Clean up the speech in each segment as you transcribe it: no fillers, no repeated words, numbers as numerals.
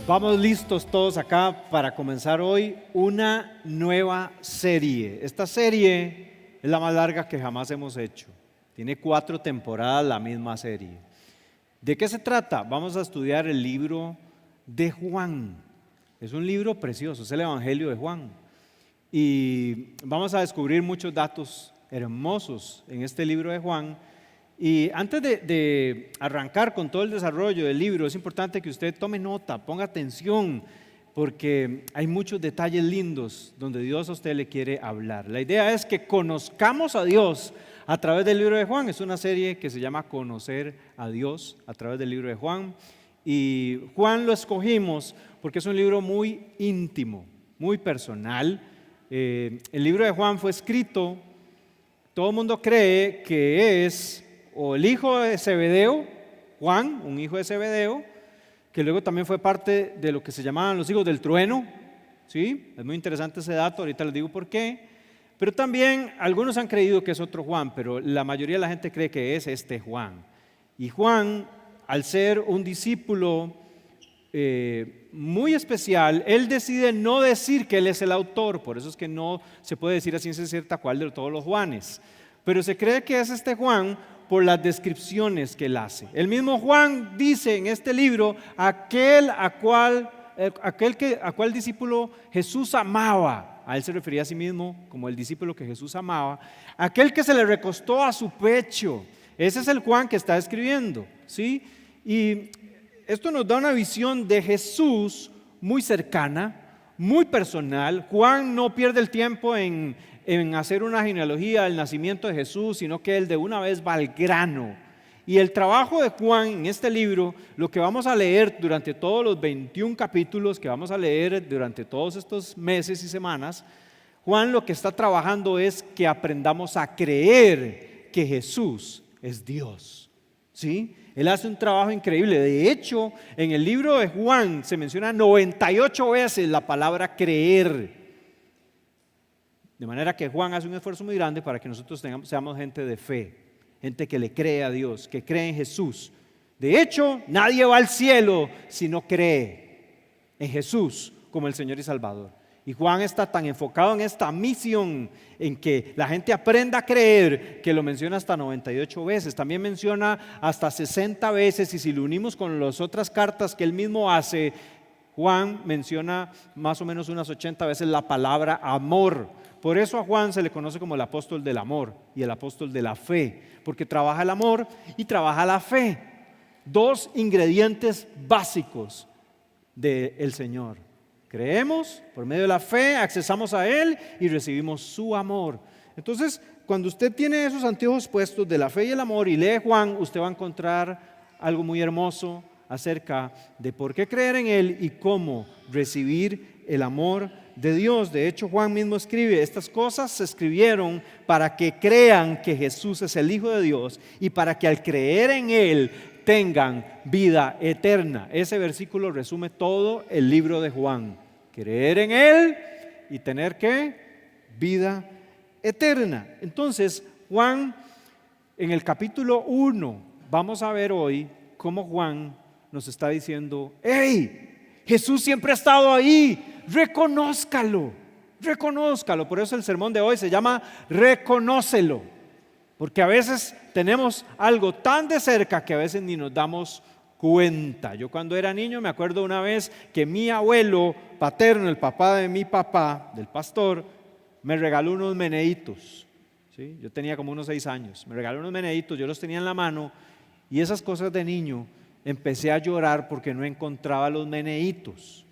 Vamos listos todos acá para comenzar hoy una nueva serie. Esta serie es la más larga que jamás hemos hecho. Tiene 4 temporadas la misma serie. ¿De qué se trata? Vamos a estudiar el libro de Juan. Es un libro precioso, es el Evangelio de Juan. Y vamos a descubrir muchos datos hermosos en este libro de Juan. Y antes de arrancar con todo el desarrollo del libro, es importante que usted tome nota, ponga atención, porque hay muchos detalles lindos donde Dios a usted le quiere hablar. La idea es que conozcamos a Dios a través del libro de Juan. Es una serie que se llama Conocer a Dios a través del libro de Juan. Y Juan lo escogimos porque es un libro muy íntimo, muy personal. El libro de Juan fue escrito, todo el mundo cree que es o el hijo de Zebedeo, Juan, un hijo de Zebedeo, que luego también fue parte de lo que se llamaban los hijos del trueno, ¿sí? Es muy interesante ese dato, ahorita les digo por qué. Pero también algunos han creído que es otro Juan, pero la mayoría de la gente cree que es este Juan. Y Juan, al ser un discípulo muy especial, él decide no decir que él es el autor, por eso es que no se puede decir a ciencia cierta cuál de todos los Juanes, pero se cree que es este Juan por las descripciones que él hace. El mismo Juan dice en este libro, aquel a cual discípulo Jesús amaba, a él se refería a sí mismo como el discípulo que Jesús amaba, aquel que se le recostó a su pecho. Ese es el Juan que está escribiendo, ¿sí? Y esto nos da una visión de Jesús muy cercana, muy personal. Juan no pierde el tiempo en hacer una genealogía del nacimiento de Jesús, sino que él de una vez va al grano. Y el trabajo de Juan en este libro, lo que vamos a leer durante todos los 21 capítulos que vamos a leer durante todos estos meses y semanas, Juan lo que está trabajando es que aprendamos a creer que Jesús es Dios, ¿sí? Él hace un trabajo increíble. De hecho, en el libro de Juan se menciona 98 veces la palabra creer. De manera que Juan hace un esfuerzo muy grande para que nosotros seamos gente de fe, gente que le cree a Dios, que cree en Jesús. De hecho, nadie va al cielo si no cree en Jesús como el Señor y Salvador. Y Juan está tan enfocado en esta misión, en que la gente aprenda a creer, que lo menciona hasta 98 veces. También menciona hasta 60 veces, y si lo unimos con las otras cartas que él mismo hace, Juan menciona más o menos unas 80 veces la palabra amor. Por eso a Juan se le conoce como el apóstol del amor y el apóstol de la fe, porque trabaja el amor y trabaja la fe. 2 ingredientes básicos del Señor. Creemos, por medio de la fe, accesamos a Él y recibimos su amor. Entonces, cuando usted tiene esos anteojos puestos de la fe y el amor y lee Juan, usted va a encontrar algo muy hermoso acerca de por qué creer en Él y cómo recibir el amor de Dios. De hecho, Juan mismo escribe, estas cosas se escribieron para que crean que Jesús es el Hijo de Dios y para que al creer en Él tengan vida eterna. Ese versículo resume todo el libro de Juan. Creer en Él y tener ¿qué? Vida eterna. Entonces, Juan, en el capítulo 1, vamos a ver hoy cómo Juan nos está diciendo, ¡hey! Jesús siempre ha estado ahí, reconózcalo, reconózcalo. Por eso el sermón de hoy se llama Reconócelo, porque a veces tenemos algo tan de cerca que a veces ni nos damos cuenta. Yo cuando era niño me acuerdo una vez que mi abuelo paterno, el papá de mi papá, del pastor, me regaló unos meneitos, ¿sí? Yo tenía como unos 6 años, me regaló unos meneitos, yo los tenía en la mano y esas cosas de niño empecé a llorar porque no encontraba los meneitos.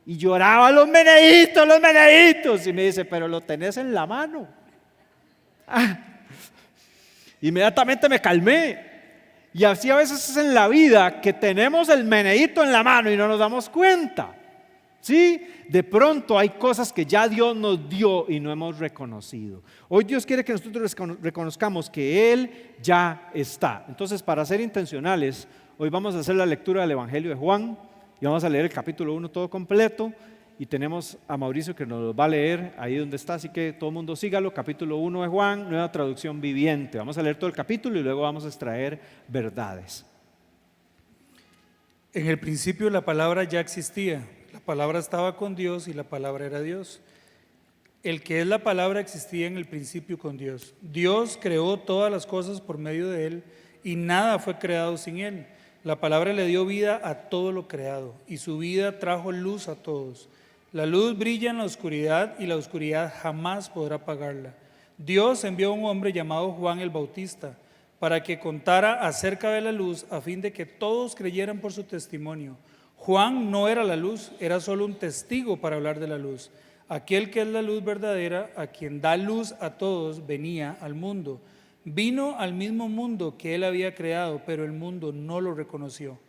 Y lloraba los meneitos. Y me dice, pero lo tenés en la mano. Inmediatamente me calmé. Y así a veces es en la vida que tenemos el meneíto en la mano y no nos damos cuenta. ¿Sí? De pronto hay cosas que ya Dios nos dio y no hemos reconocido. Hoy Dios quiere que nosotros reconozcamos que Él ya está. Entonces, para ser intencionales, hoy vamos a hacer la lectura del Evangelio de Juan y vamos a leer el capítulo 1 todo completo. Y tenemos a Mauricio que nos lo va a leer ahí donde está, así que todo el mundo sígalo. Capítulo 1 de Juan, nueva traducción viviente. Vamos a leer todo el capítulo y luego vamos a extraer verdades. En el principio la palabra ya existía, la palabra estaba con Dios y la palabra era Dios. El que es la palabra existía en el principio con Dios. Dios creó todas las cosas por medio de Él y nada fue creado sin Él. La palabra le dio vida a todo lo creado y su vida trajo luz a todos. La luz brilla en la oscuridad y la oscuridad jamás podrá apagarla. Dios envió a un hombre llamado Juan el Bautista para que contara acerca de la luz a fin de que todos creyeran por su testimonio. Juan no era la luz, era solo un testigo para hablar de la luz. Aquel que es la luz verdadera, a quien da luz a todos, venía al mundo. Vino al mismo mundo que él había creado, pero el mundo no lo reconoció.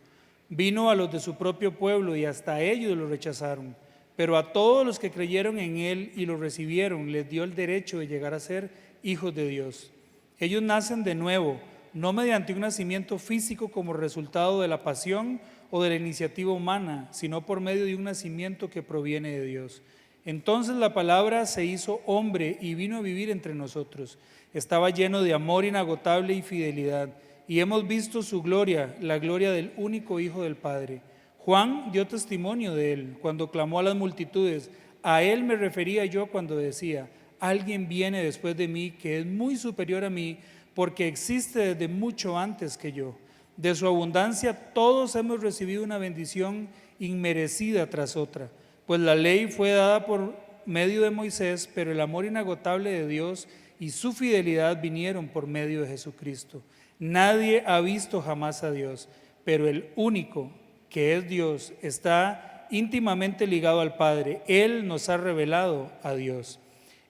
Vino a los de su propio pueblo y hasta ellos lo rechazaron. Pero a todos los que creyeron en él y lo recibieron, les dio el derecho de llegar a ser hijos de Dios. Ellos nacen de nuevo, no mediante un nacimiento físico como resultado de la pasión o de la iniciativa humana, sino por medio de un nacimiento que proviene de Dios. Entonces la palabra se hizo hombre y vino a vivir entre nosotros. Estaba lleno de amor inagotable y fidelidad, y hemos visto su gloria, la gloria del único Hijo del Padre. Juan dio testimonio de él cuando clamó a las multitudes. A él me refería yo cuando decía: alguien viene después de mí que es muy superior a mí, porque existe desde mucho antes que yo. De su abundancia todos hemos recibido una bendición inmerecida tras otra. Pues la ley fue dada por medio de Moisés, pero el amor inagotable de Dios y su fidelidad vinieron por medio de Jesucristo. Nadie ha visto jamás a Dios, pero el único, que es Dios, está íntimamente ligado al Padre. Él nos ha revelado a Dios.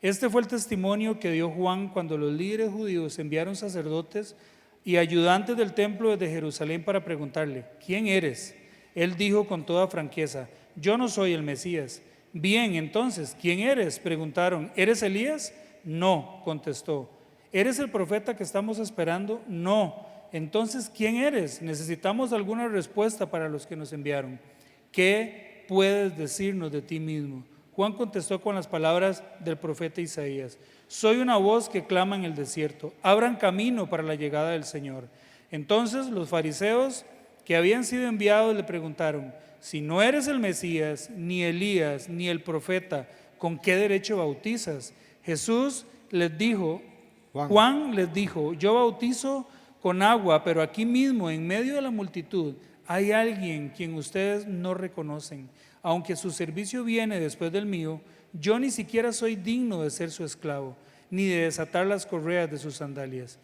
Este fue el testimonio que dio Juan cuando los líderes judíos enviaron sacerdotes y ayudantes del templo desde Jerusalén para preguntarle: ¿quién eres? Él dijo con toda franqueza: yo no soy el Mesías. Bien, entonces, ¿quién eres? Preguntaron. ¿Eres Elías? No, contestó. ¿Eres el profeta que estamos esperando? No. Entonces, ¿quién eres? Necesitamos alguna respuesta para los que nos enviaron. ¿Qué puedes decirnos de ti mismo? Juan contestó con las palabras del profeta Isaías: soy una voz que clama en el desierto, abran camino para la llegada del Señor. Entonces los fariseos que habían sido enviados le preguntaron: si no eres el Mesías, ni Elías, ni el profeta, ¿con qué derecho bautizas? Jesús les dijo, Juan les dijo: yo bautizo con agua, pero aquí mismo, en medio de la multitud, hay alguien quien ustedes no reconocen. Aunque su servicio viene después del mío, yo ni siquiera soy digno de ser su esclavo, ni de desatar las correas de sus sandalias.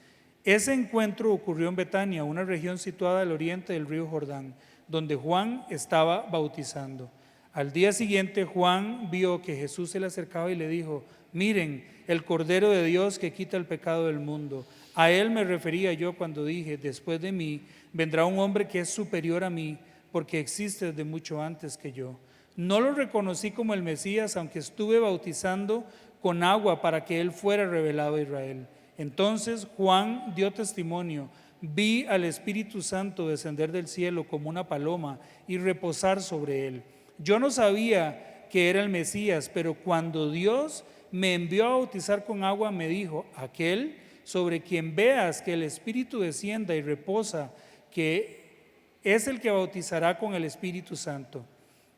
Ese encuentro ocurrió en Betania, una región situada al oriente del río Jordán, donde Juan estaba bautizando. Al día siguiente, Juan vio que Jesús se le acercaba y le dijo: miren, el Cordero de Dios que quita el pecado del mundo. A él me refería yo cuando dije: después de mí vendrá un hombre que es superior a mí, porque existe desde mucho antes que yo. No lo reconocí como el Mesías, aunque estuve bautizando con agua para que él fuera revelado a Israel. Entonces Juan dio testimonio: vi al Espíritu Santo descender del cielo como una paloma y reposar sobre él. Yo no sabía que era el Mesías, pero cuando Dios me envió a bautizar con agua, me dijo: aquel sobre quien veas que el Espíritu descienda y reposa, que es el que bautizará con el Espíritu Santo.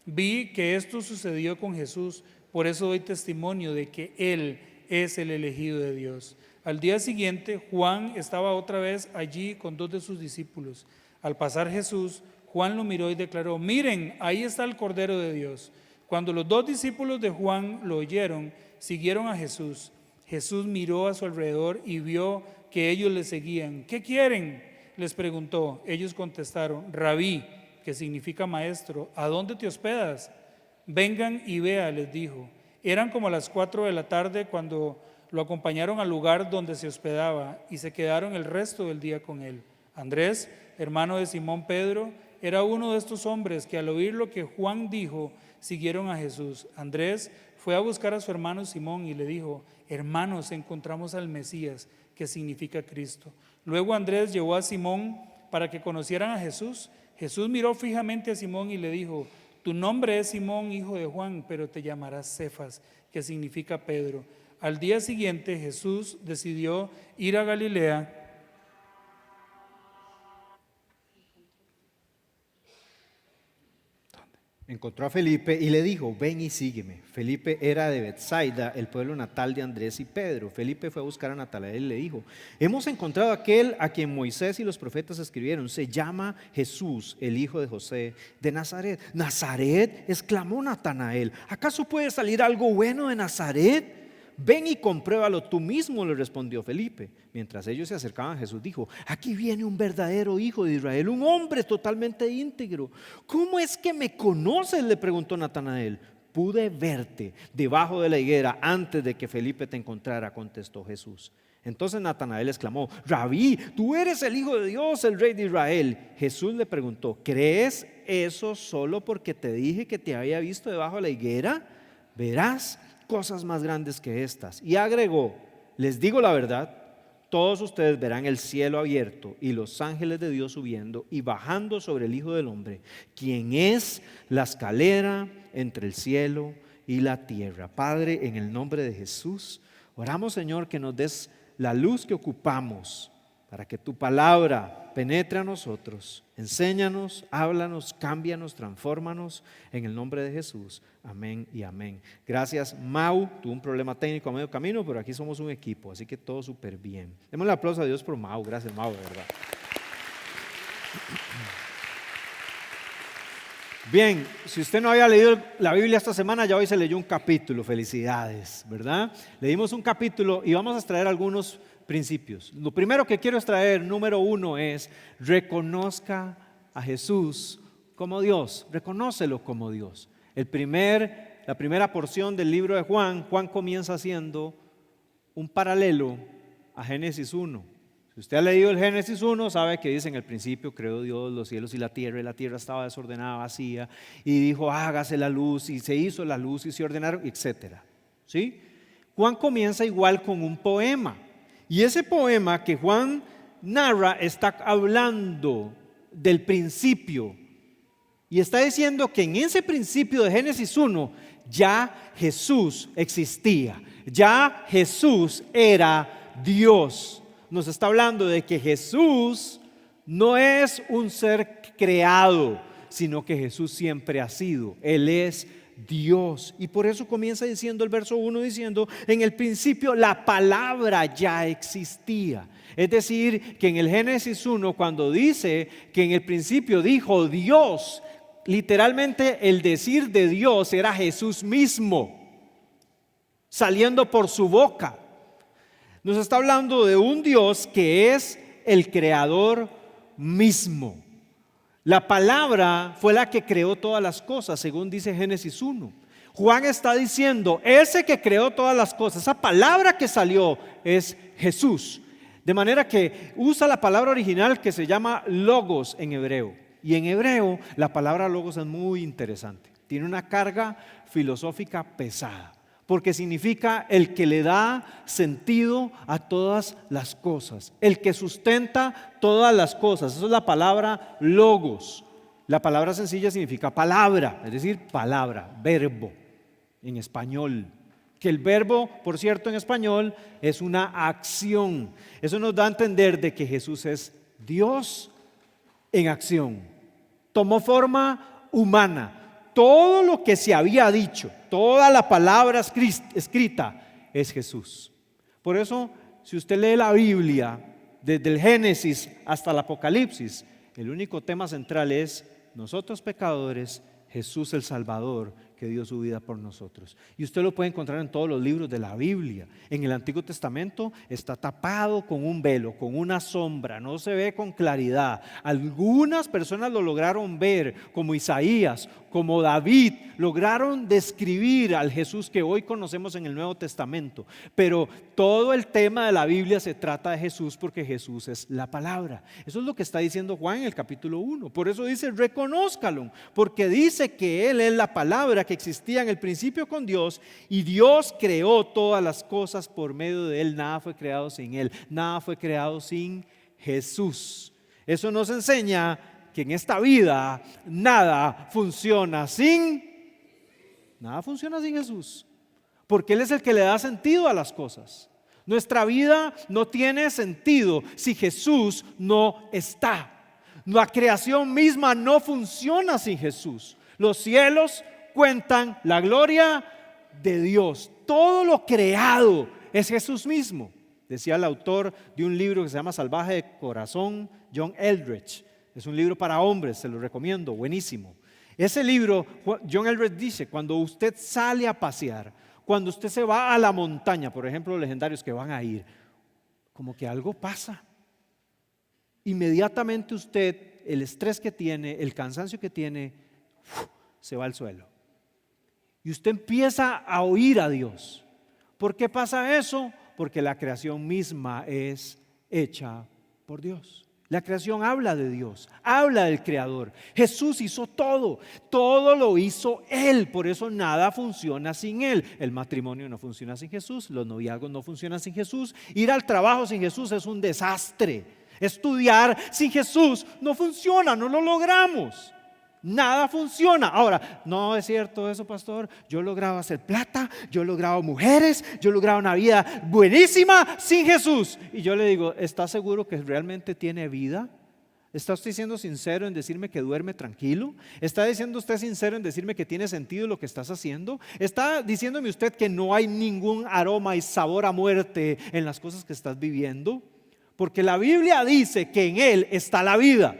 Vi que esto sucedió con Jesús, por eso doy testimonio de que Él es el elegido de Dios. Al día siguiente, Juan estaba otra vez allí con dos de sus discípulos. Al pasar Jesús, Juan lo miró y declaró: miren, ahí está el Cordero de Dios. Cuando los dos discípulos de Juan lo oyeron, siguieron a Jesús. Jesús miró a su alrededor y vio que ellos le seguían. ¿Qué quieren?, les preguntó. Ellos contestaron: Rabí, que significa maestro, ¿a dónde te hospedas? Vengan y vea, les dijo. Eran como las 4 de la tarde cuando lo acompañaron al lugar donde se hospedaba y se quedaron el resto del día con él. Andrés, hermano de Simón Pedro, era uno de estos hombres que al oír lo que Juan dijo, siguieron a Jesús. Andrés fue a buscar a su hermano Simón y le dijo: hermanos, encontramos al Mesías, que significa Cristo. Luego Andrés llevó a Simón para que conocieran a Jesús. Jesús miró fijamente a Simón y le dijo: tu nombre es Simón, hijo de Juan, pero te llamarás Cefas, que significa Pedro. Al día siguiente Jesús decidió ir a Galilea encontró a Felipe y le dijo: ven y sígueme. Felipe era de Betsaida, el pueblo natal de Andrés y Pedro. Felipe fue a buscar a Natanael y le dijo: hemos encontrado a aquel a quien Moisés y los profetas escribieron. Se llama Jesús, el hijo de José de Nazaret. ¿Nazaret?, exclamó Natanael. ¿Acaso puede salir algo bueno de Nazaret? Ven y compruébalo tú mismo, le respondió Felipe. Mientras ellos se acercaban, Jesús dijo: aquí viene un verdadero hijo de Israel, un hombre totalmente íntegro. ¿Cómo es que me conoces?, le preguntó Natanael. Pude verte debajo de la higuera antes de que Felipe te encontrara, contestó Jesús. Entonces Natanael exclamó: Rabí, tú eres el Hijo de Dios, el Rey de Israel. Jesús le preguntó: ¿crees eso solo porque te dije que te había visto debajo de la higuera? Verás cosas más grandes que estas. Y agregó: les digo la verdad, todos ustedes verán el cielo abierto y los ángeles de Dios subiendo y bajando sobre el Hijo del Hombre, quien es la escalera entre el cielo y la tierra. Padre, en el nombre de Jesús, oramos, Señor, que nos des la luz que ocupamos para que tu palabra penetre a nosotros. Enséñanos, háblanos, cámbianos, transfórmanos en el nombre de Jesús. Amén y amén. Gracias, Mau. Tuvo un problema técnico a medio camino, pero aquí somos un equipo, así que todo súper bien. Démosle un aplauso a Dios por Mau. Gracias, Mau, de verdad. Bien, si usted no había leído la Biblia esta semana, ya hoy se leyó un capítulo. Felicidades, ¿verdad? Leímos un capítulo y vamos a extraer algunos principios. Lo primero que quiero extraer, número 1, es: reconozca a Jesús como Dios. Reconócelo como Dios. La primera porción del libro de Juan comienza haciendo un paralelo a Génesis 1. Si usted ha leído el Génesis 1, sabe que dice: en el principio creó Dios los cielos y la tierra estaba desordenada, vacía, y dijo: hágase la luz, y se hizo la luz y se ordenaron, etc. ¿Sí? Juan comienza igual con un poema, y ese poema que Juan narra está hablando del principio, y está diciendo que en ese principio de Génesis 1 ya Jesús existía, ya Jesús era Dios. Nos está hablando de que Jesús no es un ser creado, sino que Jesús siempre ha sido. Él es Dios. Y por eso comienza diciendo el verso 1, diciendo: en el principio la palabra ya existía. Es decir, que en el Génesis 1, cuando dice que en el principio dijo Dios, literalmente el decir de Dios era Jesús mismo, saliendo por su boca. Nos está hablando de un Dios que es el creador mismo. La palabra fue la que creó todas las cosas, según dice Génesis 1. Juan está diciendo: ese que creó todas las cosas, esa palabra que salió, es Jesús. De manera que usa la palabra original que se llama logos en hebreo. Y en hebreo la palabra logos es muy interesante. Tiene una carga filosófica pesada, porque significa el que le da sentido a todas las cosas, el que sustenta todas las cosas. Eso es la palabra logos. La palabra sencilla significa palabra, es decir, palabra, verbo en español. Que el verbo, por cierto, en español es una acción. Eso nos da a entender de que Jesús es Dios en acción. Tomó forma humana. Todo lo que se había dicho, toda la palabra escrita es Jesús. Por eso, si usted lee la Biblia desde el Génesis hasta el Apocalipsis, el único tema central es: nosotros pecadores, Jesús el Salvador, que dio su vida por nosotros. Y usted lo puede encontrar en todos los libros de la Biblia. En el Antiguo Testamento está tapado con un velo, con una sombra, no se ve con claridad. Algunas personas lo lograron ver, como Isaías, como David, lograron describir al Jesús que hoy conocemos en el Nuevo Testamento. Pero todo el tema de la Biblia se trata de Jesús, porque Jesús es la palabra. Eso es lo que está diciendo Juan en el capítulo 1. Por eso dice: reconózcalo, porque dice que Él es la palabra que existía en el principio con Dios, y Dios creó todas las cosas por medio de Él. Nada fue creado sin Él, nada fue creado sin Jesús. Eso nos enseña que en esta vida nada funciona sin Jesús, porque Él es el que le da sentido a las cosas. Nuestra vida no tiene sentido si Jesús no está. La creación misma no funciona sin Jesús. Los cielos cuentan la gloria de Dios. Todo lo creado es Jesús mismo. Decía el autor de un libro que se llama Salvaje de Corazón, John Eldredge. Es un libro para hombres, se lo recomiendo, buenísimo. Ese libro, John Eldredge dice, cuando usted sale a pasear, cuando usted se va a la montaña, por ejemplo, los legendarios que van a ir, como que algo pasa. Inmediatamente usted, el estrés que tiene, el cansancio que tiene, se va al suelo. Y usted empieza a oír a Dios. ¿Por qué pasa eso? Porque la creación misma es hecha por Dios. La creación habla de Dios, habla del Creador. Jesús hizo todo, todo lo hizo Él, por eso nada funciona sin Él. El matrimonio no funciona sin Jesús, los noviazgos no funcionan sin Jesús, ir al trabajo sin Jesús es un desastre. Estudiar sin Jesús no funciona, no lo logramos. Nada funciona. Ahora, no es cierto eso, pastor. Yo he logrado hacer plata, yo he logrado mujeres, yo he logrado una vida buenísima sin Jesús. Y yo le digo, ¿está seguro que realmente tiene vida? ¿Está usted siendo sincero en decirme que duerme tranquilo? ¿Está diciendo usted sincero en decirme que tiene sentido lo que estás haciendo? ¿Está diciéndome usted que no hay ningún aroma y sabor a muerte en las cosas que estás viviendo? Porque la Biblia dice que en Él está la vida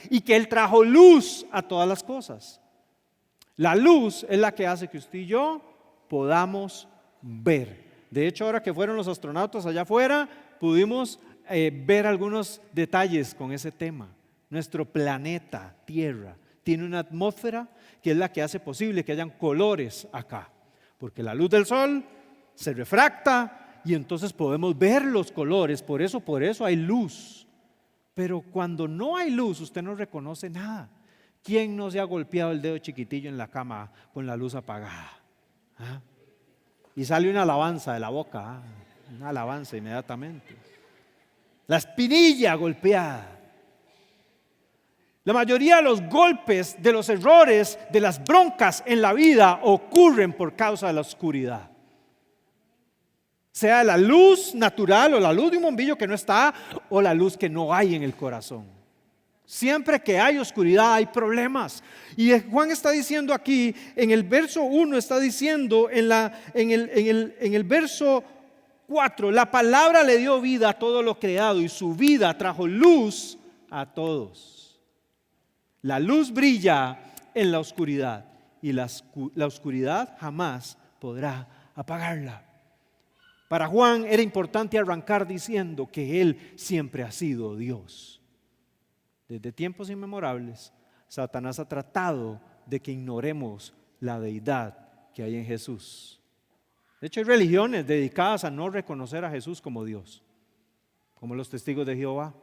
y que Él trajo luz a todas las cosas. La luz es la que hace que usted y yo podamos ver. De hecho, ahora que fueron los astronautas allá afuera, pudimos ver algunos detalles con ese tema. Nuestro planeta Tierra tiene una atmósfera que es la que hace posible que hayan colores acá. Porque la luz del sol se refracta y entonces podemos ver los colores. Por eso hay luz. Pero cuando no hay luz, usted no reconoce nada. ¿Quién no se ha golpeado el dedo chiquitillo en la cama con la luz apagada? ¿Ah? Y sale una alabanza de la boca, una alabanza inmediatamente. La espinilla golpeada. La mayoría de los golpes, de los errores, de las broncas en la vida ocurren por causa de la oscuridad. Sea la luz natural o la luz de un bombillo que no está o la luz que no hay en el corazón. Siempre que hay oscuridad hay problemas. Y Juan está diciendo aquí, en el verso 1 está diciendo, en el verso 4, la palabra le dio vida a todo lo creado y su vida trajo luz a todos. La luz brilla en la oscuridad y la oscuridad jamás podrá apagarla. Para Juan era importante arrancar diciendo que Él siempre ha sido Dios. Desde tiempos inmemorables, Satanás ha tratado de que ignoremos la deidad que hay en Jesús. De hecho, hay religiones dedicadas a no reconocer a Jesús como Dios, como los testigos de Jehová.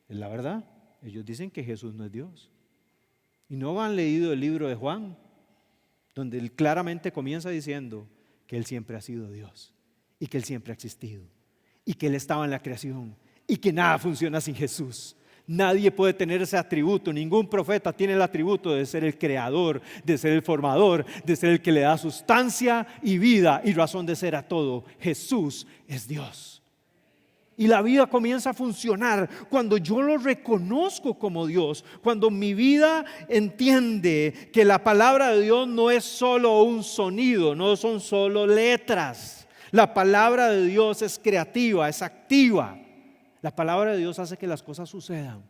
Es la verdad, ellos dicen que Jesús no es Dios. Y no han leído el libro de Juan, donde Él claramente comienza diciendo que Él siempre ha sido Dios y que Él siempre ha existido y que Él estaba en la creación y que nada funciona sin Jesús. Nadie puede tener ese atributo, ningún profeta tiene el atributo de ser el creador, de ser el formador, de ser el que le da sustancia y vida y razón de ser a todo. Jesús es Dios. Y la vida comienza a funcionar cuando yo lo reconozco como Dios, cuando mi vida entiende que la palabra de Dios no es solo un sonido, no son solo letras. La palabra de Dios es creativa, es activa. La palabra de Dios hace que las cosas sucedan.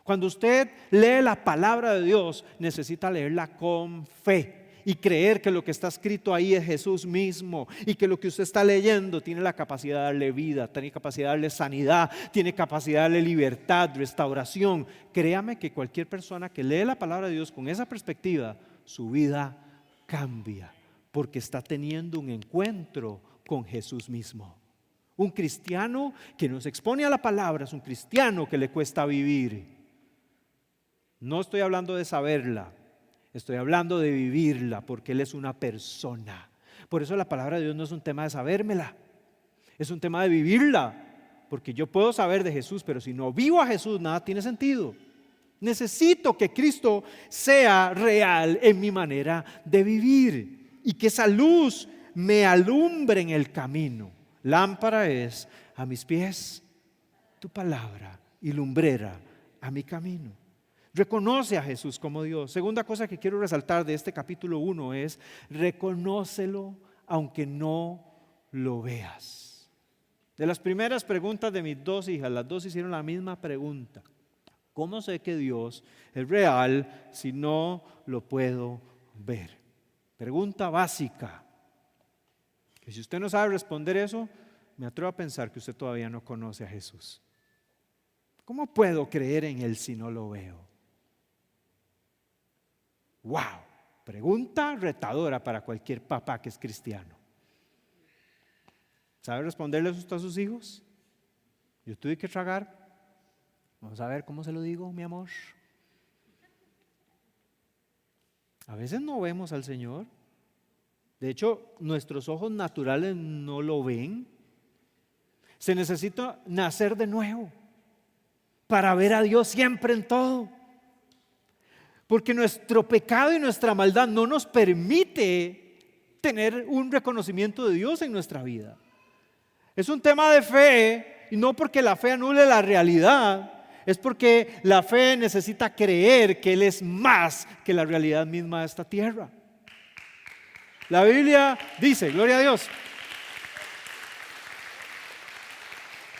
Cuando usted lee la palabra de Dios, necesita leerla con fe y creer que lo que está escrito ahí es Jesús mismo y que lo que usted está leyendo tiene la capacidad de darle vida, tiene capacidad de darle sanidad, tiene capacidad de darle libertad, restauración. Créame que cualquier persona que lee la palabra de Dios con esa perspectiva, su vida cambia porque está teniendo un encuentro con Jesús mismo. Un cristiano que nos expone a la palabra es un cristiano que le cuesta vivir. No estoy hablando de saberla, estoy hablando de vivirla, porque Él es una persona. Por eso la palabra de Dios no es un tema de sabérmela, es un tema de vivirla. Porque yo puedo saber de Jesús, pero si no vivo a Jesús, nada tiene sentido. Necesito que Cristo sea real en mi manera de vivir y que esa luz me alumbre en el camino. Lámpara es a mis pies tu palabra y lumbrera a mi camino. Reconoce a Jesús como Dios. Segunda cosa que quiero resaltar de este capítulo 1 es: reconócelo aunque no lo veas. De las primeras preguntas de mis dos hijas, las dos hicieron la misma pregunta: ¿cómo sé que Dios es real si no lo puedo ver? Pregunta básica. Que si usted no sabe responder eso, me atrevo a pensar que usted todavía no conoce a Jesús. ¿Cómo puedo creer en Él si no lo veo? ¡Wow! Pregunta retadora para cualquier papá que es cristiano. ¿Sabe responderle eso a sus hijos? Yo tuve que tragar. Vamos a ver cómo se lo digo, mi amor. A veces no vemos al Señor. De hecho, nuestros ojos naturales no lo ven. Se necesita nacer de nuevo para ver a Dios siempre en todo. Porque nuestro pecado y nuestra maldad no nos permite tener un reconocimiento de Dios en nuestra vida. Es un tema de fe, y no porque la fe anule la realidad, es porque la fe necesita creer que Él es más que la realidad misma de esta tierra. La Biblia dice, gloria a Dios,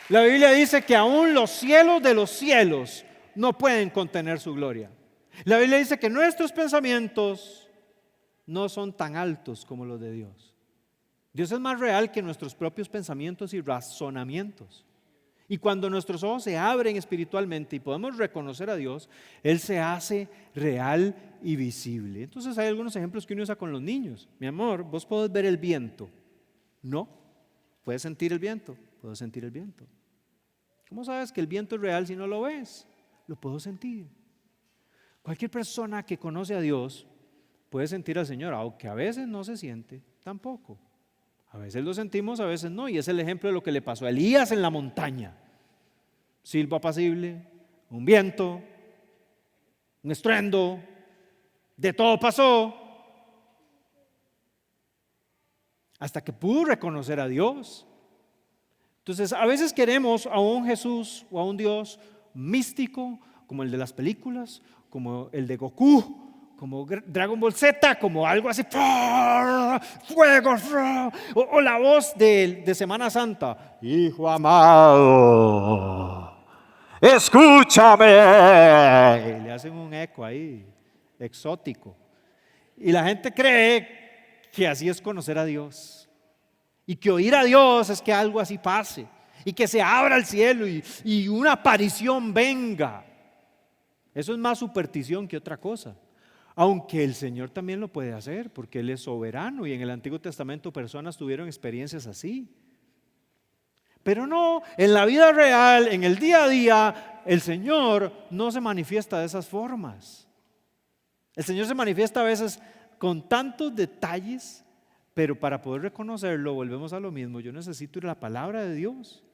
la Biblia dice que aún los cielos de los cielos no pueden contener su gloria. La Biblia dice que nuestros pensamientos no son tan altos como los de Dios. Dios es más real que nuestros propios pensamientos y razonamientos. Y cuando nuestros ojos se abren espiritualmente y podemos reconocer a Dios, Él se hace real y visible. Entonces hay algunos ejemplos que uno usa con los niños. Mi amor, ¿vos podés ver el viento? No. ¿Puedes sentir el viento? Puedo sentir el viento. ¿Cómo sabes que el viento es real si no lo ves? Lo puedo sentir. Cualquier persona que conoce a Dios puede sentir al Señor, aunque a veces no se siente tampoco. A veces lo sentimos, a veces no, y es el ejemplo de lo que le pasó a Elías en la montaña. Silbo apacible, un viento, un estruendo, de todo pasó, hasta que pudo reconocer a Dios. Entonces, a veces queremos a un Jesús o a un Dios místico, como el de las películas, como el de Goku, como Dragon Ball Z, como algo así, fuego, o la voz de Semana Santa: hijo amado, escúchame. Y le hacen un eco ahí, exótico. Y la gente cree que así es conocer a Dios, y que oír a Dios es que algo así pase, y que se abra el cielo y una aparición venga. Eso es más superstición que otra cosa. Aunque el Señor también lo puede hacer, porque Él es soberano, y en el Antiguo Testamento personas tuvieron experiencias así. Pero no, en la vida real, en el día a día, el Señor no se manifiesta de esas formas. El Señor se manifiesta a veces con tantos detalles, pero para poder reconocerlo, volvemos a lo mismo, yo necesito la palabra de Dios.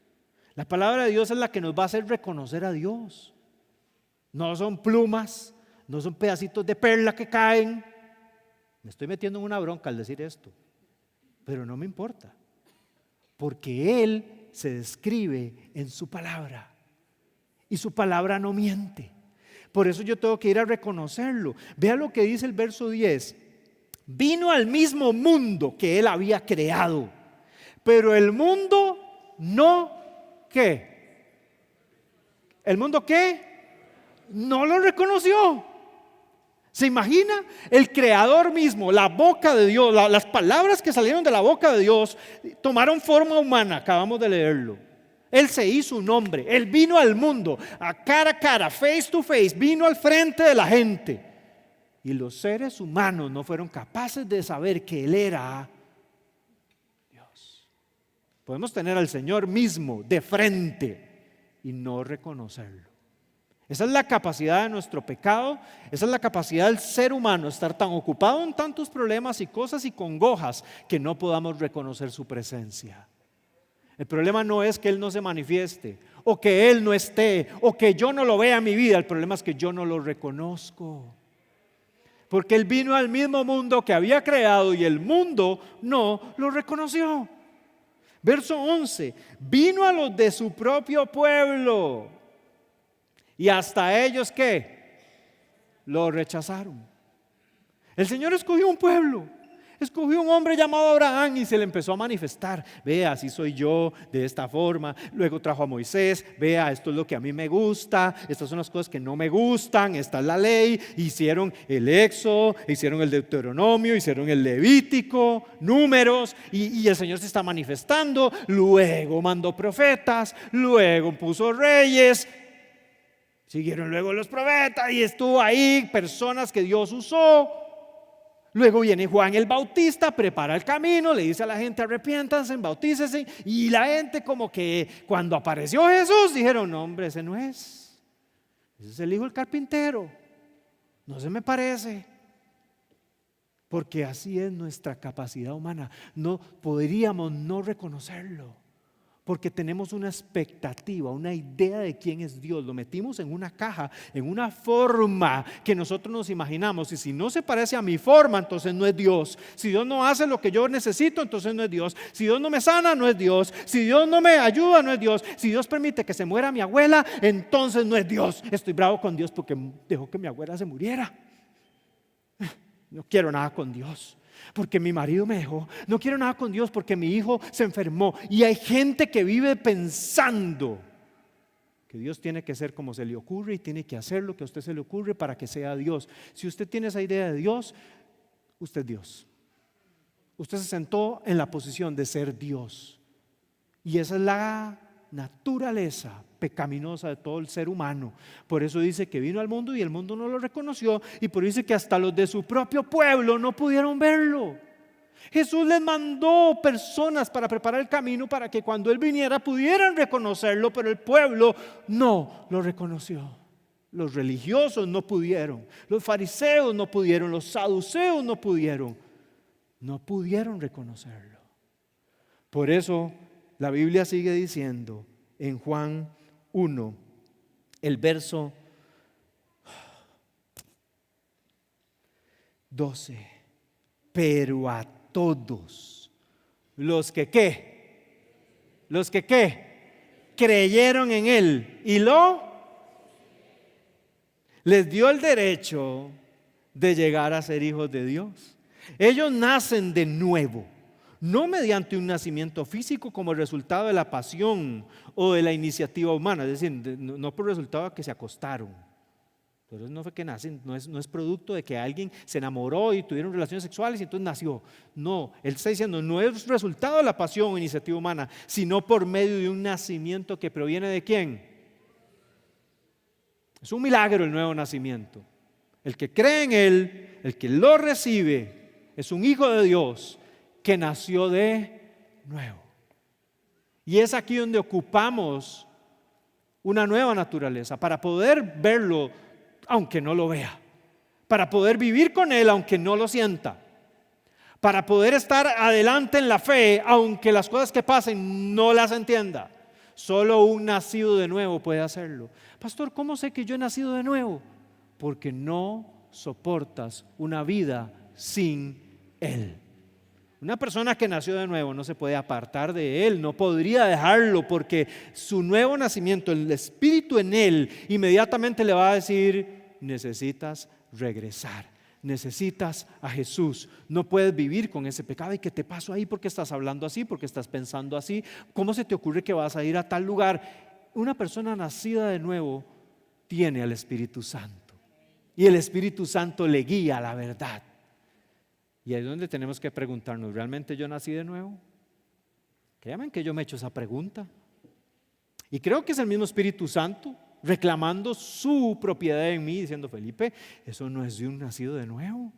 La palabra de Dios es la que nos va a hacer reconocer a Dios. No son plumas, no son pedacitos de perla que caen. Me estoy metiendo en una bronca al decir esto, pero no me importa, porque Él se describe en su palabra, y su palabra no miente. Por eso yo tengo que ir a reconocerlo. Vea lo que dice el verso 10. Vino al mismo mundo que Él había creado, pero el mundo no, ¿qué? ¿El mundo qué? No lo reconoció. ¿Se imagina? El Creador mismo, la boca de Dios, las palabras que salieron de la boca de Dios tomaron forma humana, acabamos de leerlo. Él se hizo un hombre, Él vino al mundo, a cara, face to face, vino al frente de la gente. Y los seres humanos no fueron capaces de saber que Él era Dios. Podemos tener al Señor mismo de frente y no reconocerlo. Esa es la capacidad de nuestro pecado, esa es la capacidad del ser humano, estar tan ocupado en tantos problemas y cosas y congojas que no podamos reconocer su presencia. El problema no es que Él no se manifieste, o que Él no esté, o que yo no lo vea en mi vida. El problema es que yo no lo reconozco, porque Él vino al mismo mundo que había creado y el mundo no lo reconoció. Verso 11, vino a los de su propio pueblo, y hasta ellos, ¿qué? lo rechazaron. El Señor escogió un pueblo, escogió un hombre llamado Abraham y se le empezó a manifestar. Vea, así soy yo, de esta forma. Luego trajo a Moisés. Vea, esto es lo que a mí me gusta. Estas son las cosas que no me gustan. Esta es la ley. Hicieron el Éxodo, hicieron el Deuteronomio, hicieron el Levítico, Números. Y el Señor se está manifestando. Luego mandó profetas. Luego puso reyes. Siguieron luego los profetas y estuvo ahí personas que Dios usó. Luego viene Juan el Bautista, prepara el camino, le dice a la gente: arrepiéntanse, bautícese. Y la gente, como que cuando apareció Jesús, dijeron: no, hombre, ese no es. Ese es el hijo del carpintero. No se me parece. Porque así es nuestra capacidad humana. No podríamos no reconocerlo. Porque tenemos una expectativa, una idea de quién es Dios. Lo metimos en una caja, en una forma que nosotros nos imaginamos. Y si no se parece a mi forma, entonces no es Dios. Si Dios no hace lo que yo necesito, entonces no es Dios. Si Dios no me sana, no es Dios. Si Dios no me ayuda, no es Dios. Si Dios permite que se muera mi abuela, entonces no es Dios. Estoy bravo con Dios porque dejó que mi abuela se muriera. No quiero nada con Dios porque mi marido me dejó. No quiero nada con Dios porque mi hijo se enfermó. Y hay gente que vive pensando que Dios tiene que ser como se le ocurre y tiene que hacer lo que a usted se le ocurre para que sea Dios. Si usted tiene esa idea de Dios, usted es Dios. Usted se sentó en la posición de ser Dios. Y esa es la naturaleza pecaminosa de todo el ser humano. Por eso dice que vino al mundo y el mundo no lo reconoció, y por eso dice que hasta los de su propio pueblo no pudieron verlo. Jesús les mandó personas para preparar el camino para que cuando Él viniera pudieran reconocerlo, pero el pueblo no lo reconoció. Los religiosos no pudieron, los fariseos no pudieron, los saduceos no pudieron reconocerlo. Por eso la Biblia sigue diciendo en Juan 1, el verso 12: pero a todos los que ¿qué? Los que ¿qué? Creyeron en Él y les dio el derecho de llegar a ser hijos de Dios. Ellos nacen de nuevo, no mediante un nacimiento físico como resultado de la pasión o de la iniciativa humana, es decir, no por resultado de que se acostaron. Pero no fue que nacen, no es producto de que alguien se enamoró y tuvieron relaciones sexuales y entonces nació. No, él está diciendo, no es resultado de la pasión o iniciativa humana, sino por medio de un nacimiento que proviene ¿de quién? Es un milagro el nuevo nacimiento. El que cree en Él, el que lo recibe, es un hijo de Dios que nació de nuevo. Y es aquí donde ocupamos una nueva naturaleza para poder verlo aunque no lo vea, para poder vivir con Él aunque no lo sienta, para poder estar adelante en la fe aunque las cosas que pasen no las entienda. Solo un nacido de nuevo puede hacerlo. Pastor, ¿cómo sé que yo he nacido de nuevo? Porque no soportas una vida sin Él. Una persona que nació de nuevo no se puede apartar de Él, no podría dejarlo, porque su nuevo nacimiento, el Espíritu en Él, inmediatamente le va a decir: necesitas regresar, necesitas a Jesús, no puedes vivir con ese pecado. ¿Y qué te pasó ahí? ¿Por qué estás hablando así? ¿Por qué estás pensando así? ¿Cómo se te ocurre que vas a ir a tal lugar? Una persona nacida de nuevo tiene al Espíritu Santo y el Espíritu Santo le guía a la verdad. Y ahí es donde tenemos que preguntarnos: ¿realmente yo nací de nuevo? Créanme que yo me he hecho esa pregunta. Y creo que es el mismo Espíritu Santo reclamando su propiedad en mí, diciendo: Felipe, eso no es de un nacido de nuevo.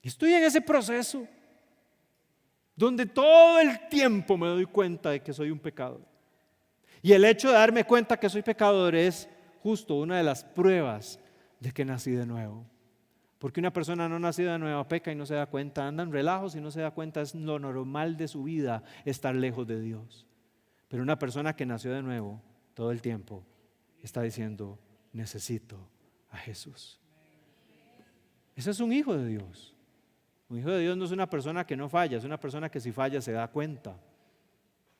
Estoy en ese proceso donde todo el tiempo me doy cuenta de que soy un pecador. Y el hecho de darme cuenta que soy pecador es justo una de las pruebas de que nací de nuevo. Porque una persona no nacida de nuevo peca y no se da cuenta, anda en relajos y no se da cuenta. Es lo normal de su vida estar lejos de Dios. Pero una persona que nació de nuevo todo el tiempo está diciendo: necesito a Jesús. Ese es un hijo de Dios. Un hijo de Dios no es una persona que no falla, es una persona que si falla se da cuenta,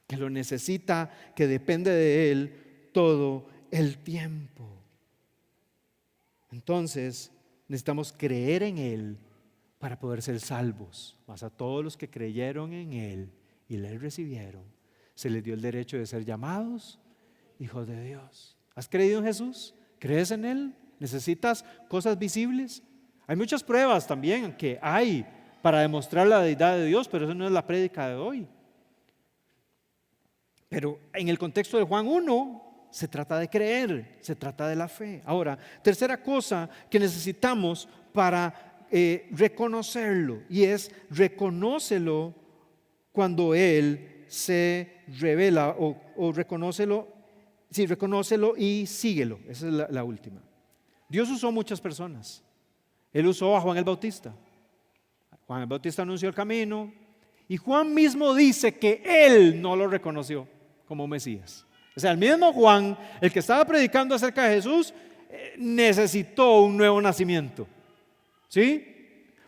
que lo necesita, que depende de Él todo el tiempo. Entonces necesitamos creer en Él para poder ser salvos. Mas a todos los que creyeron en Él y le recibieron, se les dio el derecho de ser llamados hijos de Dios. ¿Has creído en Jesús? ¿Crees en Él? ¿Necesitas cosas visibles? Hay muchas pruebas también que hay para demostrar la deidad de Dios, pero eso no es la prédica de hoy. Pero en el contexto de Juan 1, se trata de creer, se trata de la fe. Ahora, tercera cosa que necesitamos para reconocerlo, y es reconócelo cuando Él se revela, o reconócelo, sí, reconócelo y síguelo. Esa es la última. Dios usó muchas personas. Él usó a Juan el Bautista. Juan el Bautista anunció el camino, y Juan mismo dice que él no lo reconoció como Mesías. O sea, el mismo Juan, el que estaba predicando acerca de Jesús, necesitó un nuevo nacimiento. ¿Sí?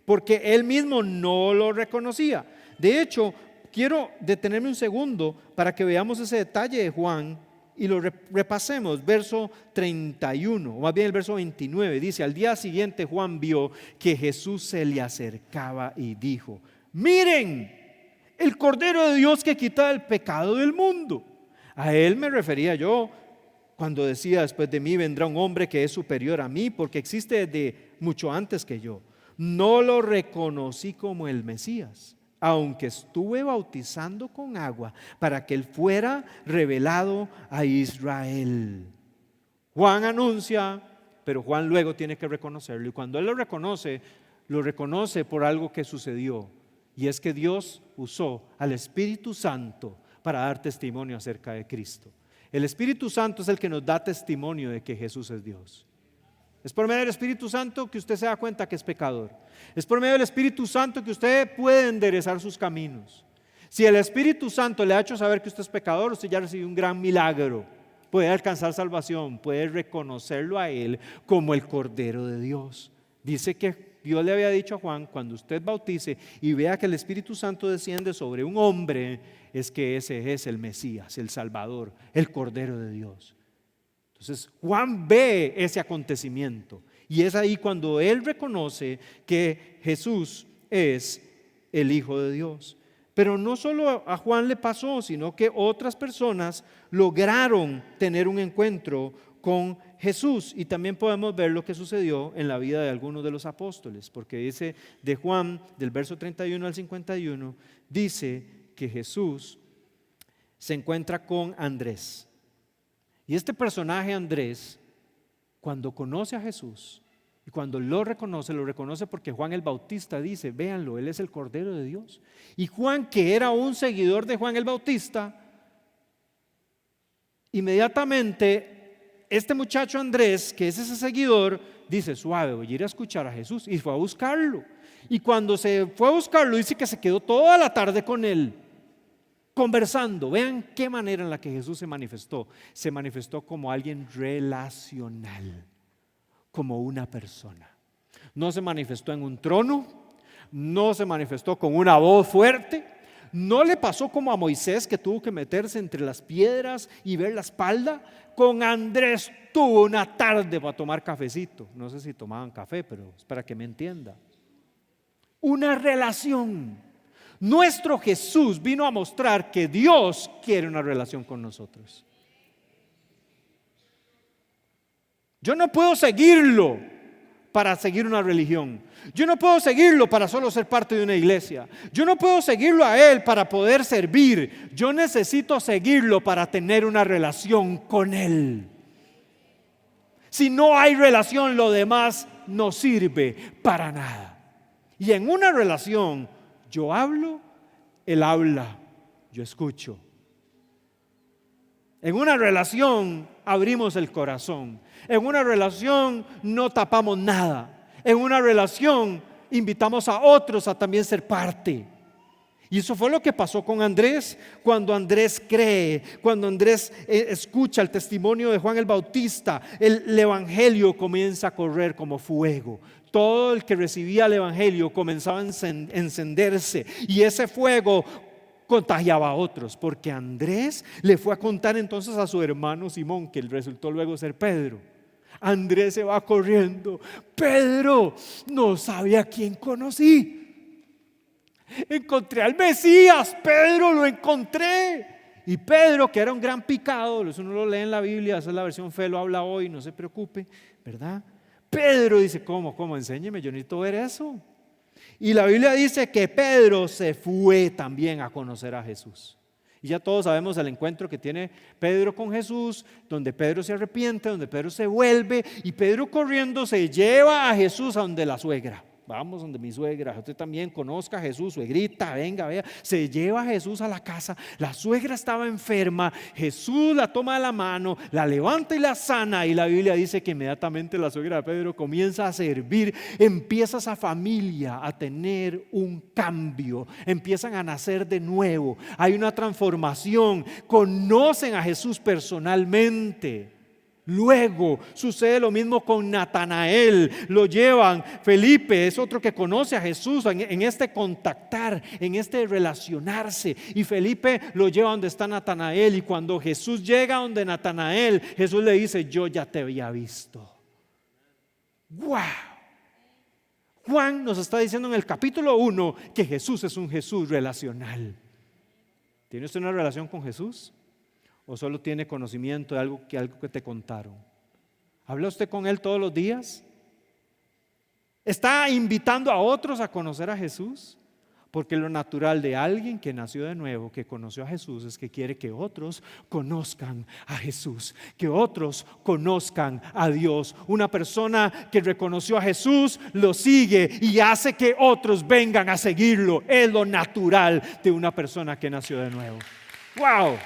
Porque él mismo no lo reconocía. De hecho, quiero detenerme un segundo para que veamos ese detalle de Juan y lo repasemos. Verso 31, o más bien el verso 29, dice: al día siguiente Juan vio que Jesús se le acercaba y dijo: miren, el Cordero de Dios que quita el pecado del mundo. A él me refería yo cuando decía: después de mí vendrá un hombre que es superior a mí, porque existe desde mucho antes que yo. No lo reconocí como el Mesías, aunque estuve bautizando con agua para que él fuera revelado a Israel. Juan anuncia, pero Juan luego tiene que reconocerlo, y cuando él lo reconoce por algo que sucedió, y es que Dios usó al Espíritu Santo para dar testimonio acerca de Cristo. El Espíritu Santo es el que nos da testimonio de que Jesús es Dios. Es por medio del Espíritu Santo que usted se da cuenta que es pecador. Es por medio del Espíritu Santo que usted puede enderezar sus caminos. Si el Espíritu Santo le ha hecho saber que usted es pecador, usted ya recibió un gran milagro. Puede alcanzar salvación, puede reconocerlo a Él como el Cordero de Dios. Dice que Dios le había dicho a Juan: cuando usted bautice y vea que el Espíritu Santo desciende sobre un hombre, es que ese es el Mesías, el Salvador, el Cordero de Dios. Entonces Juan ve ese acontecimiento, y es ahí cuando él reconoce que Jesús es el Hijo de Dios. Pero no solo a Juan le pasó, sino que otras personas lograron tener un encuentro con Jesús, y también podemos ver lo que sucedió en la vida de algunos de los apóstoles, porque dice de Juan, del verso 31 al 51, dice que Jesús se encuentra con Andrés. Y este personaje Andrés, cuando conoce a Jesús y cuando lo reconoce porque Juan el Bautista dice: véanlo, él es el Cordero de Dios. Y Juan, que era un seguidor de Juan el Bautista, inmediatamente este muchacho Andrés, que es ese seguidor, dice: suave, voy a ir a escuchar a Jesús. Y fue a buscarlo. Y cuando se fue a buscarlo, dice que se quedó toda la tarde con él, conversando. Vean qué manera en la que Jesús se manifestó. Se manifestó como alguien relacional, como una persona. No se manifestó en un trono, no se manifestó con una voz fuerte, no le pasó como a Moisés, que tuvo que meterse entre las piedras y ver la espalda. Con Andrés tuvo una tarde para tomar cafecito. No sé si tomaban café, pero es para que me entienda. Una relación. Nuestro Jesús vino a mostrar que Dios quiere una relación con nosotros. Yo no puedo seguirlo para seguir una religión. Yo no puedo seguirlo para solo ser parte de una iglesia. Yo no puedo seguirlo a Él para poder servir. Yo necesito seguirlo para tener una relación con Él. Si no hay relación, lo demás no sirve para nada. Y en una relación, yo hablo, Él habla, yo escucho. En una relación abrimos el corazón. En una relación no tapamos nada. En una relación invitamos a otros a también ser parte. Y eso fue lo que pasó con Andrés. Cuando Andrés cree, cuando Andrés escucha el testimonio de Juan el Bautista, el evangelio comienza a correr como fuego. Todo el que recibía el evangelio comenzaba a encenderse, y ese fuego contagiaba a otros, porque Andrés le fue a contar entonces a su hermano Simón, que resultó luego ser Pedro. Andrés se va corriendo. Pedro, no sabe a quién conocí. Encontré al Mesías, Pedro, lo encontré. Y Pedro, que era un gran picado, eso uno lo lee en la Biblia, esa es la versión Fe lo habla hoy, no se preocupe, ¿verdad? Pedro dice, ¿cómo? Enséñeme, yo necesito ver eso. Y la Biblia dice que Pedro se fue también a conocer a Jesús. Y ya todos sabemos el encuentro que tiene Pedro con Jesús, donde Pedro se arrepiente, donde Pedro se vuelve, y Pedro corriendo se lleva a Jesús a donde la suegra. Vamos donde mi suegra, usted también conozca a Jesús, suegrita, venga, vea. Se lleva a Jesús a la casa, la suegra estaba enferma, Jesús la toma de la mano, la levanta y la sana, y la Biblia dice que inmediatamente la suegra de Pedro comienza a servir, empieza esa familia a tener un cambio, empiezan a nacer de nuevo, hay una transformación, conocen a Jesús personalmente. Luego sucede lo mismo con Natanael, lo llevan, Felipe es otro que conoce a Jesús en este contactar, en este relacionarse, y Felipe lo lleva donde está Natanael, y cuando Jesús llega donde Natanael, Jesús le dice, yo ya te había visto. ¡Wow! Juan nos está diciendo en el capítulo 1 que Jesús es un Jesús relacional. ¿Tiene usted una relación con Jesús? ¿O solo tiene conocimiento de algo que te contaron? ¿Habla usted con Él todos los días? ¿Está invitando a otros a conocer a Jesús? Porque lo natural de alguien que nació de nuevo, que conoció a Jesús, es que quiere que otros conozcan a Jesús, que otros conozcan a Dios. Una persona que reconoció a Jesús lo sigue y hace que otros vengan a seguirlo. Es lo natural de una persona que nació de nuevo. ¡Wow!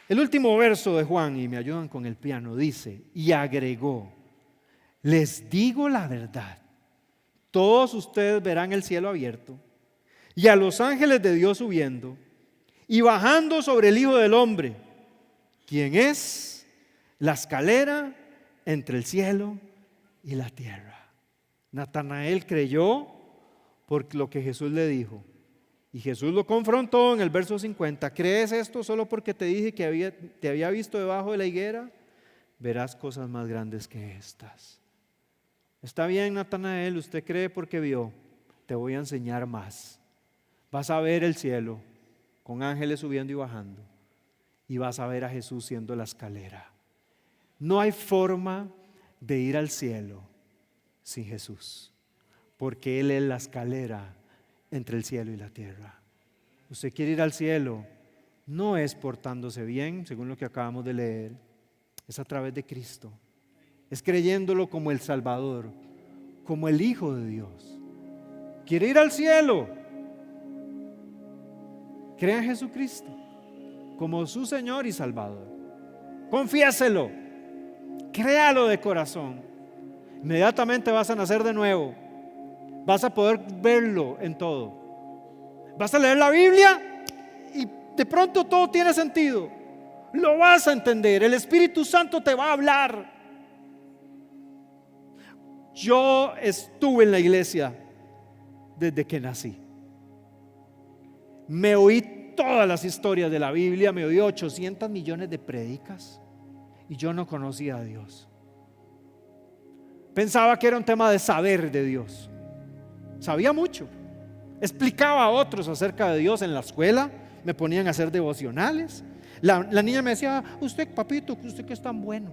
El último verso de Juan, y me ayudan con el piano, dice, y agregó, les digo la verdad, todos ustedes verán el cielo abierto y a los ángeles de Dios subiendo y bajando sobre el Hijo del Hombre, quien es la escalera entre el cielo y la tierra. Natanael creyó por lo que Jesús le dijo. Y Jesús lo confrontó en el verso 50. ¿Crees esto solo porque te dije que te había visto debajo de la higuera? Verás cosas más grandes que estas. Está bien, Natanael, usted cree porque vio. Te voy a enseñar más. Vas a ver el cielo con ángeles subiendo y bajando. Y vas a ver a Jesús siendo la escalera. No hay forma de ir al cielo sin Jesús. Porque Él es la escalera entre el cielo y la tierra. Usted quiere ir al cielo, no es portándose bien, según lo que acabamos de leer, es a través de Cristo, es creyéndolo como el Salvador, como el Hijo de Dios. Quiere ir al cielo, crea en Jesucristo como su Señor y Salvador, confiéselo, créalo de corazón, inmediatamente vas a nacer de nuevo. Vas a poder verlo en todo. Vas a leer la Biblia y de pronto todo tiene sentido. Lo vas a entender. El Espíritu Santo te va a hablar. Yo estuve en la iglesia desde que nací. Me oí todas las historias de la Biblia. Me oí 800 millones de prédicas y yo no conocía a Dios. Pensaba que era un tema de saber de Dios. Sabía mucho, explicaba a otros acerca de Dios en la escuela, me ponían a hacer devocionales. La niña me decía, usted papito, usted que es tan bueno,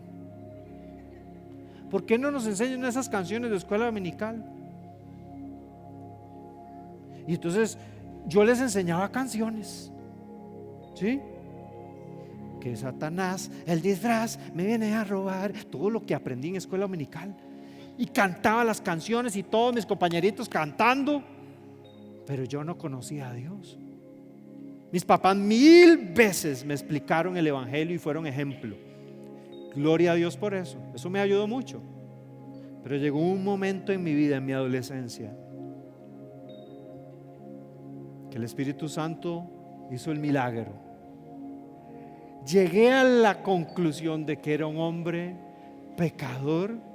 ¿por qué no nos enseñan esas canciones de escuela dominical? Y entonces yo les enseñaba canciones, ¿sí? Que Satanás, el disfraz, me viene a robar, todo lo que aprendí en escuela dominical. Y cantaba las canciones y todos mis compañeritos cantando, pero yo no conocía a Dios. Mis papás 1000 veces me explicaron el evangelio y fueron ejemplo. Gloria a Dios por eso, eso me ayudó mucho. Pero llegó un momento en mi vida, en mi adolescencia, que el Espíritu Santo hizo el milagro. Llegué a la conclusión de que era un hombre pecador.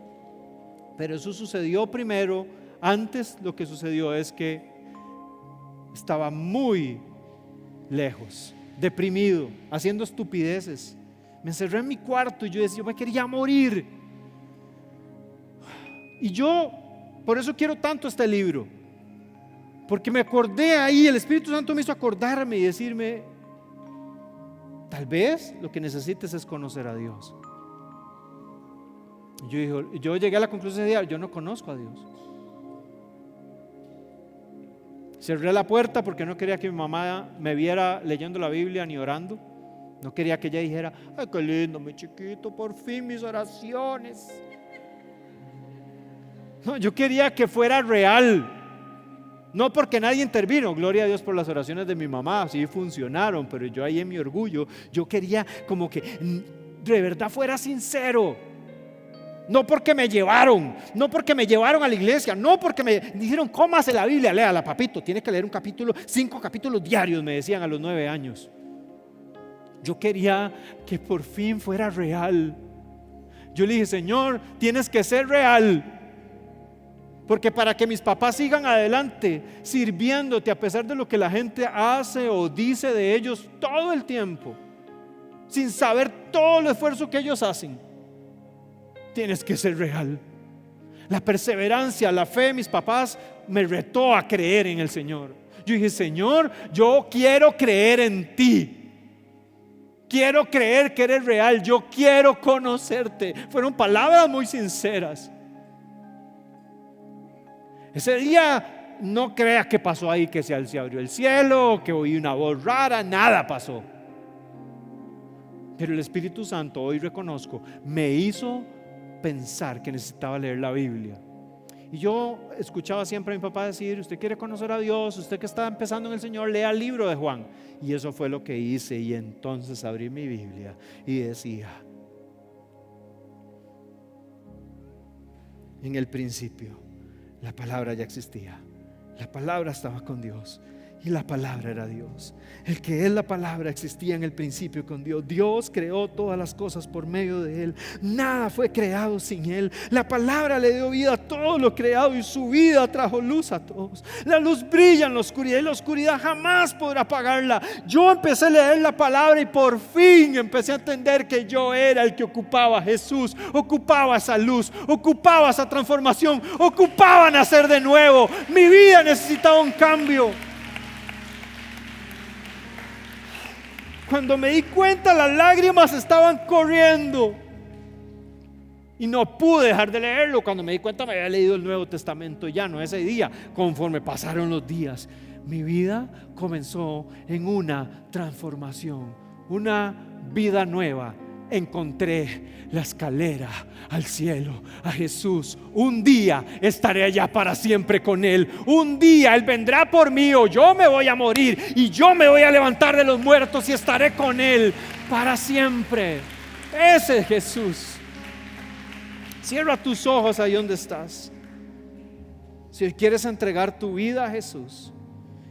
Pero eso sucedió primero. Antes lo que sucedió es que estaba muy lejos, deprimido, haciendo estupideces. Me encerré en mi cuarto y yo decía, yo me quería morir. Y yo, por eso quiero tanto este libro, porque me acordé ahí, el Espíritu Santo me hizo acordarme y decirme, tal vez lo que necesites es conocer a Dios. Y yo llegué a la conclusión de yo no conozco a Dios. Cerré la puerta porque no quería que mi mamá me viera leyendo la Biblia ni orando. No quería que ella dijera, ay, qué lindo mi chiquito, por fin mis oraciones. No, yo quería que fuera real. No porque nadie intervino, gloria a Dios por las oraciones de mi mamá, sí funcionaron, pero yo ahí en mi orgullo, yo quería como que de verdad fuera sincero. No porque me llevaron, no porque me llevaron a la iglesia, no porque me dijeron, cómase la Biblia, léala, papito, tiene que leer un capítulo, 5 capítulos diarios, me decían a los 9 años. Yo quería que por fin fuera real. Yo le dije, Señor, tienes que ser real. Porque para que mis papás sigan adelante sirviéndote a pesar de lo que la gente hace o dice de ellos todo el tiempo, sin saber todo el esfuerzo que ellos hacen, tienes que ser real. La perseverancia, la fe de mis papás me retó a creer en el Señor. Yo dije, Señor, yo quiero creer en ti. Quiero creer que eres real. Yo quiero conocerte. Fueron palabras muy sinceras. Ese día no crea que pasó ahí, que se abrió el cielo, que oí una voz rara, nada pasó. Pero el Espíritu Santo, hoy reconozco, me hizo pensar que necesitaba leer la Biblia. Y yo escuchaba siempre a mi papá decir, usted quiere conocer a Dios, usted que está empezando en el Señor, lea el libro de Juan. Y eso fue lo que hice, y entonces abrí mi Biblia y decía, en el principio la palabra ya existía, la palabra estaba con Dios y la palabra era Dios. El que es la palabra existía en el principio con Dios. Dios creó todas las cosas por medio de Él. Nada fue creado sin Él. La palabra le dio vida a todo lo creado y su vida trajo luz a todos. La luz brilla en la oscuridad y la oscuridad jamás podrá apagarla. Yo empecé a leer la palabra y por fin empecé a entender que yo era el que ocupaba a Jesús, ocupaba esa luz, ocupaba esa transformación, ocupaba nacer de nuevo. Mi vida necesitaba un cambio. Cuando me di cuenta, las lágrimas estaban corriendo y no pude dejar de leerlo. Cuando me di cuenta, me había leído el Nuevo Testamento ya, no ese día. Conforme pasaron los días, mi vida comenzó en una transformación, una vida nueva. Encontré la escalera al cielo, a Jesús. Un día estaré allá para siempre con Él. Un día Él vendrá por mí, o yo me voy a morir y yo me voy a levantar de los muertos y estaré con Él para siempre. Ese es Jesús. Cierra tus ojos ahí donde estás. Si quieres entregar tu vida a Jesús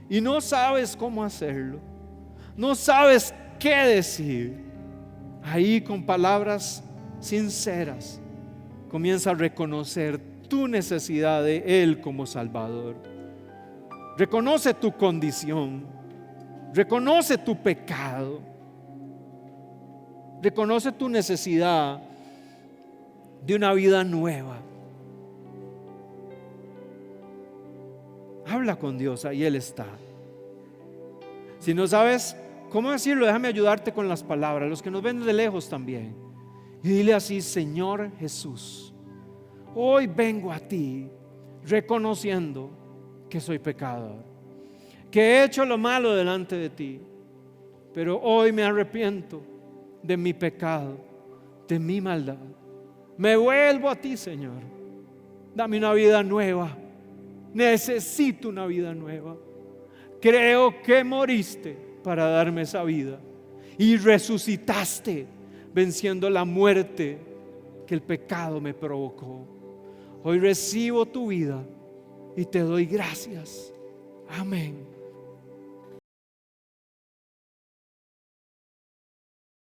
y no sabes cómo hacerlo, no sabes qué decir, ahí con palabras sinceras comienza a reconocer tu necesidad de Él como Salvador. Reconoce tu condición, reconoce tu pecado, reconoce tu necesidad de una vida nueva. Habla con Dios, ahí Él está. Si no sabes ¿cómo decirlo? Déjame ayudarte con las palabras. Los que nos ven de lejos también. Y dile así: Señor Jesús, hoy vengo a ti reconociendo que soy pecador, que he hecho lo malo delante de ti, pero hoy me arrepiento de mi pecado, de mi maldad. Me vuelvo a ti, Señor. Dame una vida nueva. Necesito una vida nueva. Creo que moriste para darme esa vida y resucitaste venciendo la muerte que el pecado me provocó. Hoy recibo tu vida y te doy gracias. Amén.